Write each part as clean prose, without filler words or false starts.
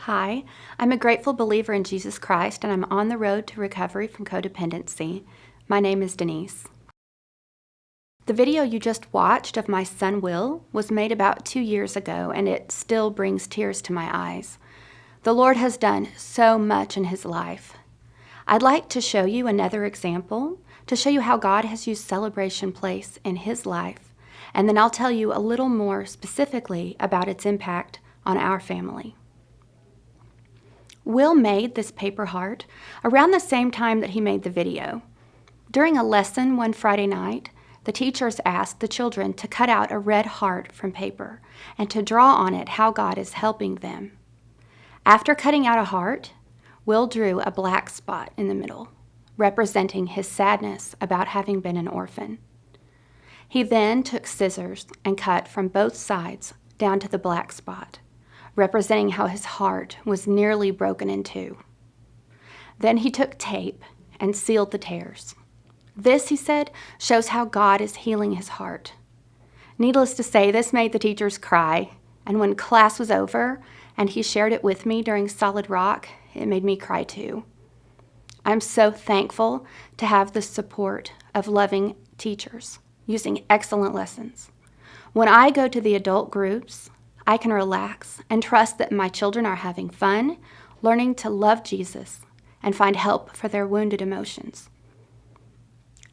Hi, I'm a grateful believer in Jesus Christ, and I'm on the road to recovery from codependency. My name is Denise. The video you just watched of my son Will was made about 2 years ago, and it still brings tears to my eyes. The Lord has done so much in his life. I'd like to show you another example to show you how God has used Celebration Place in his life, and then I'll tell you a little more specifically about its impact on our family. Will made this paper heart around the same time that he made the video. During a lesson one Friday night, the teachers asked the children to cut out a red heart from paper and to draw on it how God is helping them. After cutting out a heart, Will drew a black spot in the middle, representing his sadness about having been an orphan. He then took scissors and cut from both sides down to the black spot, representing how his heart was nearly broken in two. Then he took tape and sealed the tears. This, he said, shows how God is healing his heart. Needless to say, this made the teachers cry, and when class was over and he shared it with me during Solid Rock, it made me cry too. I'm so thankful to have the support of loving teachers using excellent lessons. When I go to the adult groups, I can relax and trust that my children are having fun, learning to love Jesus, and find help for their wounded emotions.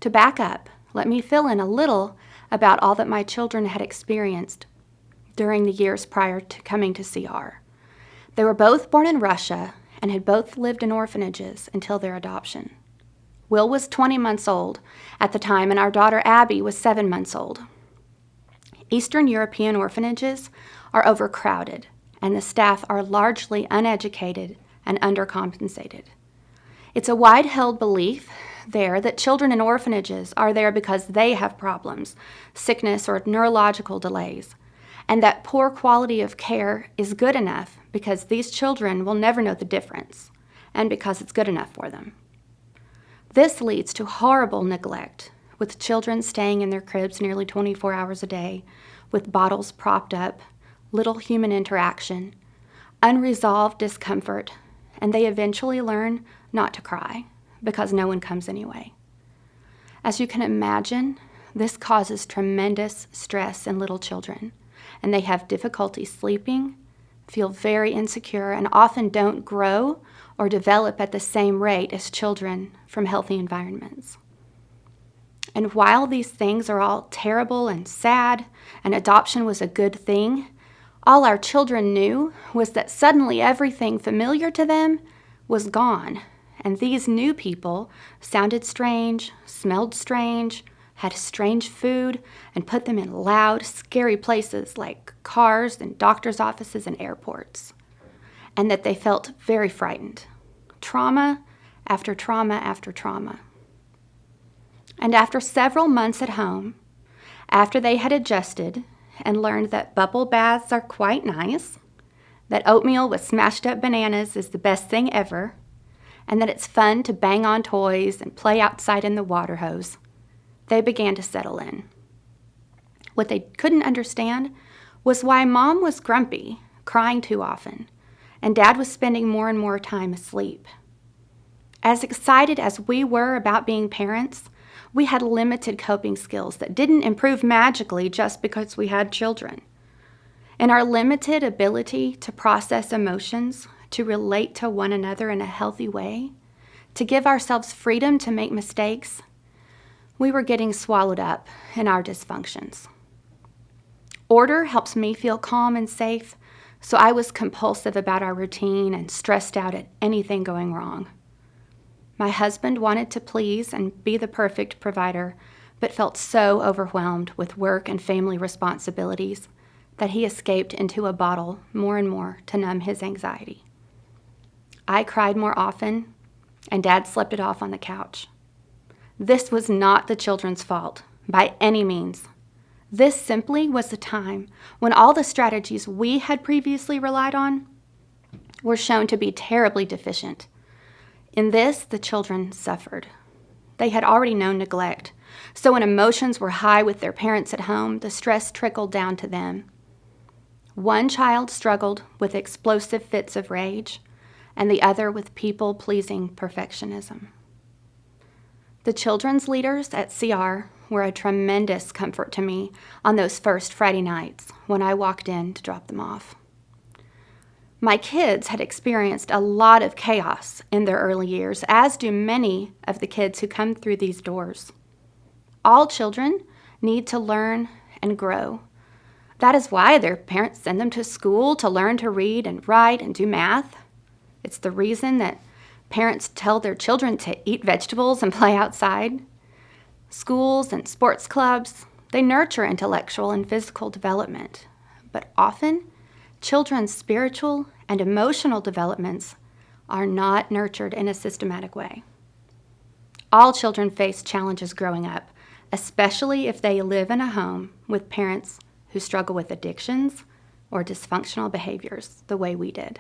To back up, let me fill in a little about all that my children had experienced during the years prior to coming to CR. They were both born in Russia and had both lived in orphanages until their adoption. Will was 20 months old at the time, and our daughter Abby was 7 months old. Eastern European orphanages are overcrowded, and the staff are largely uneducated and undercompensated. It's a wide-held belief there that children in orphanages are there because they have problems, sickness, or neurological delays, and that poor quality of care is good enough because these children will never know the difference, and because it's good enough for them. This leads to horrible neglect, with children staying in their cribs nearly 24 hours a day, with bottles propped up, little human interaction, unresolved discomfort, and they eventually learn not to cry because no one comes anyway. As you can imagine, this causes tremendous stress in little children, and they have difficulty sleeping, feel very insecure, and often don't grow or develop at the same rate as children from healthy environments. And while these things are all terrible and sad, and adoption was a good thing, all our children knew was that suddenly everything familiar to them was gone, and these new people sounded strange, smelled strange, had strange food, and put them in loud, scary places like cars and doctors' offices and airports, and that they felt very frightened. Trauma after trauma after trauma. And after several months at home, after they had adjusted and learned that bubble baths are quite nice, that oatmeal with smashed up bananas is the best thing ever, and that it's fun to bang on toys and play outside in the water hose, they began to settle in. What they couldn't understand was why Mom was grumpy, crying too often, and Dad was spending more and more time asleep. As excited as we were about being parents, we had limited coping skills that didn't improve magically just because we had children. In our limited ability to process emotions, to relate to one another in a healthy way, to give ourselves freedom to make mistakes, we were getting swallowed up in our dysfunctions. Order helps me feel calm and safe, so I was compulsive about our routine and stressed out at anything going wrong. My husband wanted to please and be the perfect provider, but felt so overwhelmed with work and family responsibilities that he escaped into a bottle more and more to numb his anxiety. I cried more often, and Dad slept it off on the couch. This was not the children's fault, by any means. This simply was the time when all the strategies we had previously relied on were shown to be terribly deficient. In this, the children suffered. They had already known neglect, so when emotions were high with their parents at home, the stress trickled down to them. One child struggled with explosive fits of rage, and the other with people-pleasing perfectionism. The children's leaders at CR were a tremendous comfort to me on those first Friday nights when I walked in to drop them off. My kids had experienced a lot of chaos in their early years, as do many of the kids who come through these doors. All children need to learn and grow. That is why their parents send them to school to learn to read and write and do math. It's the reason that parents tell their children to eat vegetables and play outside. Schools and sports clubs, they nurture intellectual and physical development, but often children's spiritual and emotional developments are not nurtured in a systematic way. All children face challenges growing up, especially if they live in a home with parents who struggle with addictions or dysfunctional behaviors the way we did.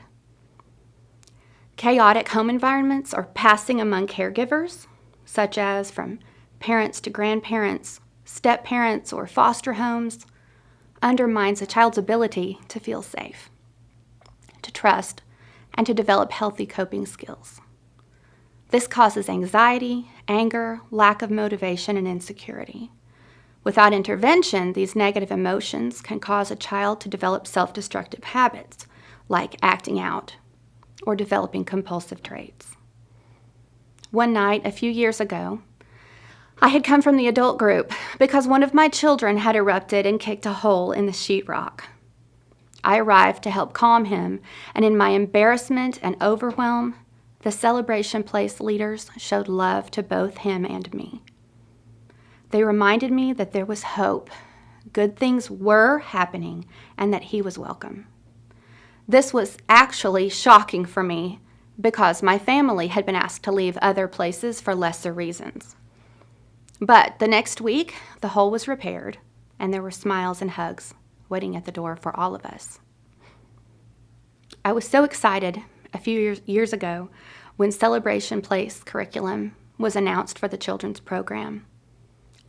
Chaotic home environments or passing among caregivers, such as from parents to grandparents, step-parents, or foster homes, undermines a child's ability to feel safe, to trust, and to develop healthy coping skills. This causes anxiety, anger, lack of motivation, and insecurity. Without intervention, these negative emotions can cause a child to develop self-destructive habits, like acting out or developing compulsive traits. One night, a few years ago, I had come from the adult group because one of my children had erupted and kicked a hole in the sheetrock. I arrived to help calm him, and in my embarrassment and overwhelm, the Celebration Place leaders showed love to both him and me. They reminded me that there was hope, good things were happening, and that he was welcome. This was actually shocking for me because my family had been asked to leave other places for lesser reasons. But the next week, the hole was repaired, and there were smiles and hugs waiting at the door for all of us. I was so excited a few years ago when Celebration Place curriculum was announced for the children's program.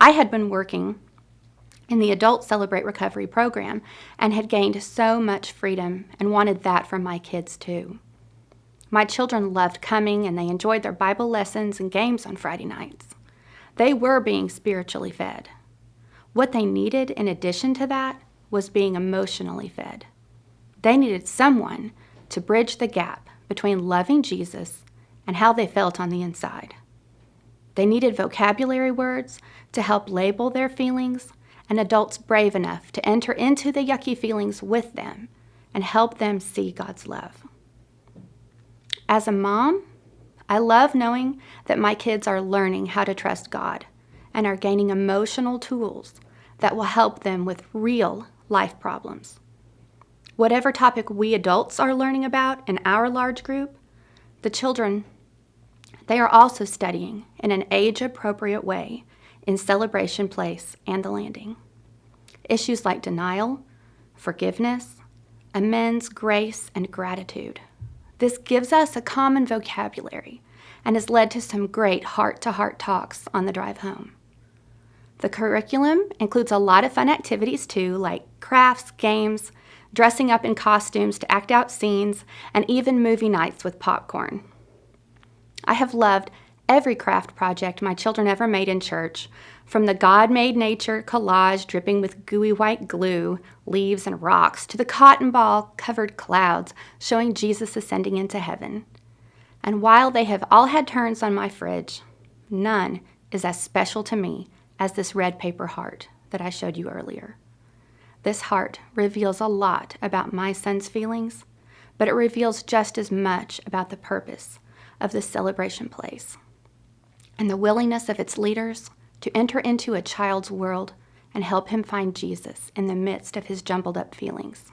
I had been working in the Adult Celebrate Recovery program and had gained so much freedom and wanted that for my kids too. My children loved coming, and they enjoyed their Bible lessons and games on Friday nights. They were being spiritually fed. What they needed in addition to that was being emotionally fed. They needed someone to bridge the gap between loving Jesus and how they felt on the inside. They needed vocabulary words to help label their feelings, and adults brave enough to enter into the yucky feelings with them and help them see God's love. As a mom, I love knowing that my kids are learning how to trust God and are gaining emotional tools that will help them with real life problems. Whatever topic we adults are learning about in our large group, the children, they are also studying in an age-appropriate way in Celebration Place and the Landing. Issues like denial, forgiveness, amends, grace, and gratitude. This gives us a common vocabulary and has led to some great heart-to-heart talks on the drive home. The curriculum includes a lot of fun activities too, like crafts, games, dressing up in costumes to act out scenes, and even movie nights with popcorn. I have loved every craft project my children ever made in church, from the God-made nature collage dripping with gooey white glue, leaves, and rocks, to the cotton ball-covered clouds showing Jesus ascending into heaven. And while they have all had turns on my fridge, none is as special to me as this red paper heart that I showed you earlier. This heart reveals a lot about my son's feelings, but it reveals just as much about the purpose of the Celebration Place and the willingness of its leaders to enter into a child's world and help him find Jesus in the midst of his jumbled up feelings.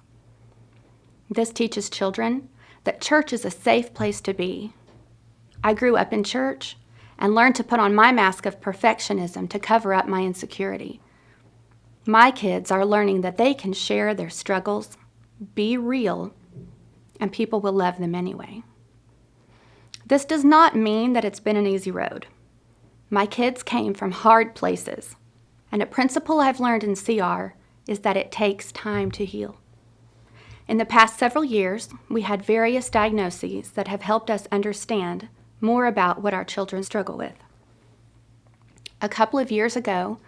This teaches children that church is a safe place to be. I grew up in church and learned to put on my mask of perfectionism to cover up my insecurity. My kids are learning that they can share their struggles, be real, and people will love them anyway. This does not mean that it's been an easy road. My kids came from hard places, and a principle I've learned in CR is that it takes time to heal. In the past several years, we had various diagnoses that have helped us understand more about what our children struggle with. A couple of years ago,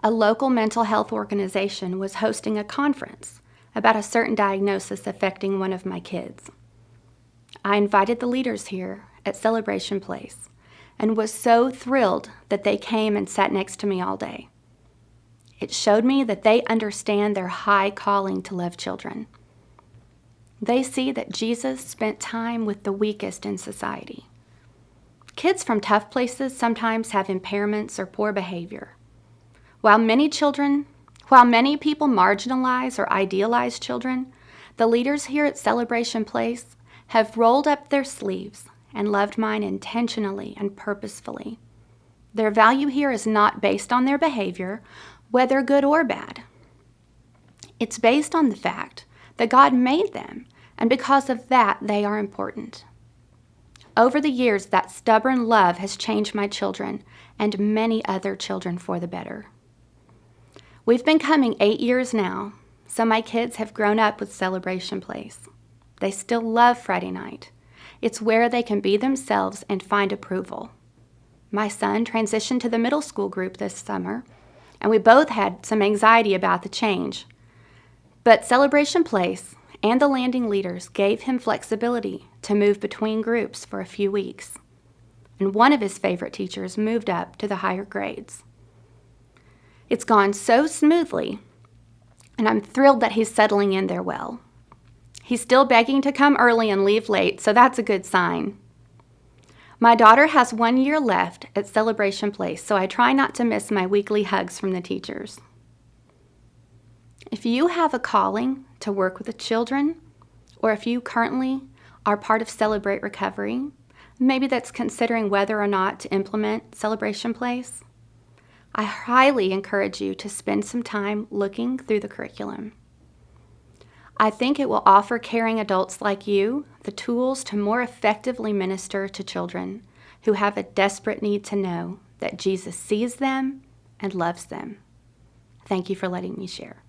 a local mental health organization was hosting a conference about a certain diagnosis affecting one of my kids. I invited the leaders here at Celebration Place and was so thrilled that they came and sat next to me all day. It showed me that they understand their high calling to love children. They see that Jesus spent time with the weakest in society. Kids from tough places sometimes have impairments or poor behavior. While many people marginalize or idealize children, the leaders here at Celebration Place have rolled up their sleeves and loved mine intentionally and purposefully. Their value here is not based on their behavior, whether good or bad. It's based on the fact that God made them, and because of that, they are important. Over the years, that stubborn love has changed my children and many other children for the better. We've been coming 8 years now, so my kids have grown up with Celebration Place. They still love Friday night. It's where they can be themselves and find approval. My son transitioned to the middle school group this summer, and we both had some anxiety about the change. But Celebration Place and the landing leaders gave him flexibility to move between groups for a few weeks. And one of his favorite teachers moved up to the higher grades. It's gone so smoothly, and I'm thrilled that he's settling in there well. He's still begging to come early and leave late, so that's a good sign. My daughter has 1 year left at Celebration Place, so I try not to miss my weekly hugs from the teachers. If you have a calling to work with the children, or if you currently are part of Celebrate Recovery, maybe that's considering whether or not to implement Celebration Place, I highly encourage you to spend some time looking through the curriculum. I think it will offer caring adults like you the tools to more effectively minister to children who have a desperate need to know that Jesus sees them and loves them. Thank you for letting me share.